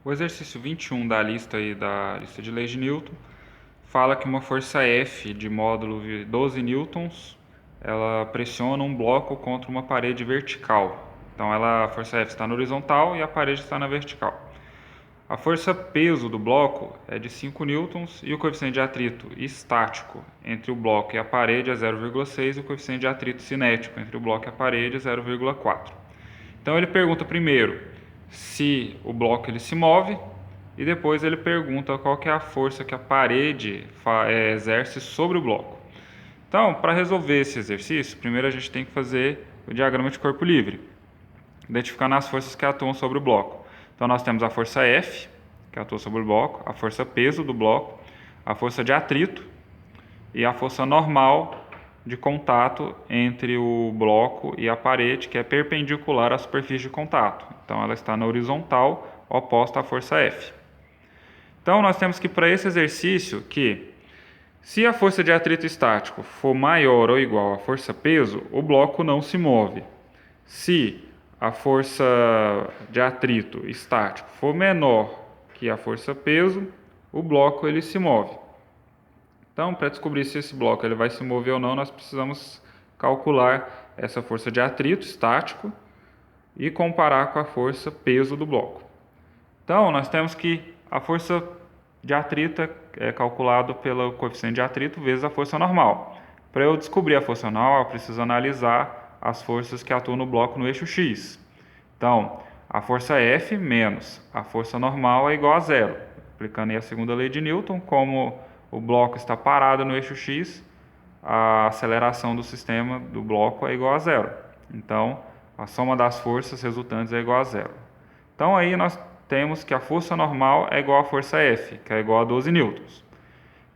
O exercício 21 da lista de leis de Newton fala que uma força F de módulo de 12 newtons, ela pressiona um bloco contra uma parede vertical. Então a força F está na horizontal e a parede está na vertical. A força peso do bloco é de 5 newtons e o coeficiente de atrito estático entre o bloco e a parede é 0,6 e o coeficiente de atrito cinético entre o bloco e a parede é 0,4. Então ele pergunta primeiro se o bloco ele se move e depois ele pergunta qual que é a força que a parede exerce sobre o bloco. Então, para resolver esse exercício, primeiro a gente tem que fazer o diagrama de corpo livre, identificando as forças que atuam sobre o bloco. Então nós temos a força F, que atua sobre o bloco, a força peso do bloco, a força de atrito e a força normal de contato entre o bloco e a parede, que é perpendicular à superfície de contato. Então ela está na horizontal, oposta à força F. Então nós temos que, para esse exercício, que se a força de atrito estático for maior ou igual à força peso, o bloco não se move. Se a força de atrito estático for menor que a força peso, o bloco ele se move. Então, para descobrir se esse bloco ele vai se mover ou não, nós precisamos calcular essa força de atrito estático e comparar com a força peso do bloco. Então, nós temos que a força de atrito é calculado pelo coeficiente de atrito vezes a força normal. Para eu descobrir a força normal, eu preciso analisar as forças que atuam no bloco no eixo X. Então, a força F menos a força normal é igual a zero. Aplicando aí a segunda lei de Newton, como o bloco está parado no eixo X, a aceleração do sistema do bloco é igual a zero. Então, a soma das forças resultantes é igual a zero. Então, aí nós temos que a força normal é igual à força F, que é igual a 12 newtons.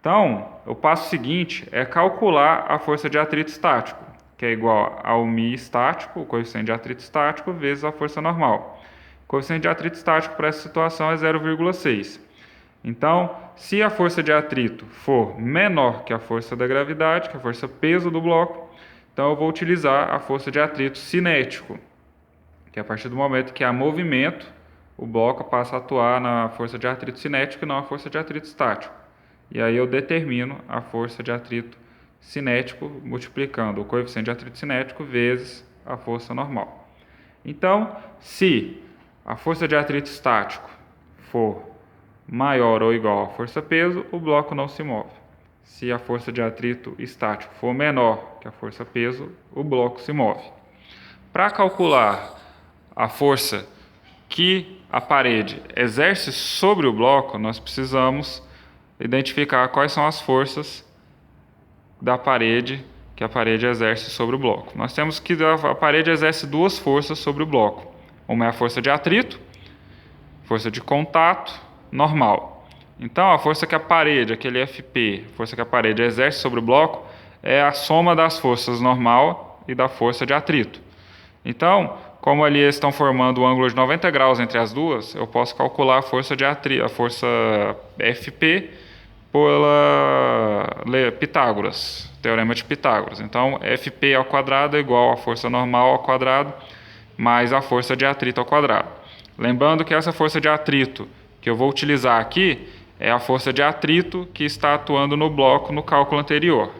Então, o passo seguinte é calcular a força de atrito estático, que é igual ao μ estático, o coeficiente de atrito estático, vezes a força normal. O coeficiente de atrito estático para essa situação é 0,6. Então, se a força de atrito for menor que a força da gravidade, que é a força peso do bloco, então eu vou utilizar a força de atrito cinético, que é a partir do momento que há movimento, o bloco passa a atuar na força de atrito cinético e não a força de atrito estático. E aí eu determino a força de atrito cinético multiplicando o coeficiente de atrito cinético vezes a força normal. Então, se a força de atrito estático for maior ou igual à força peso, o bloco não se move. Se a força de atrito estático for menor que a força peso, o bloco se move. Para calcular a força que a parede exerce sobre o bloco, nós precisamos identificar quais são as forças da parede que a parede exerce sobre o bloco. Nós temos que a parede exerce duas forças sobre o bloco. Uma é a força de atrito, força de contato normal. Então, a força que a parede, aquele FP, força que a parede exerce sobre o bloco, é a soma das forças normal e da força de atrito. Então, como ali estão formando um ângulo de 90 graus entre as duas, eu posso calcular a força de atrito, a força FP pela Pitágoras, teorema de Pitágoras. Então, FP ao quadrado é igual à força normal ao quadrado mais a força de atrito ao quadrado. Lembrando que essa força de atrito que eu vou utilizar aqui é a força de atrito que está atuando no bloco no cálculo anterior.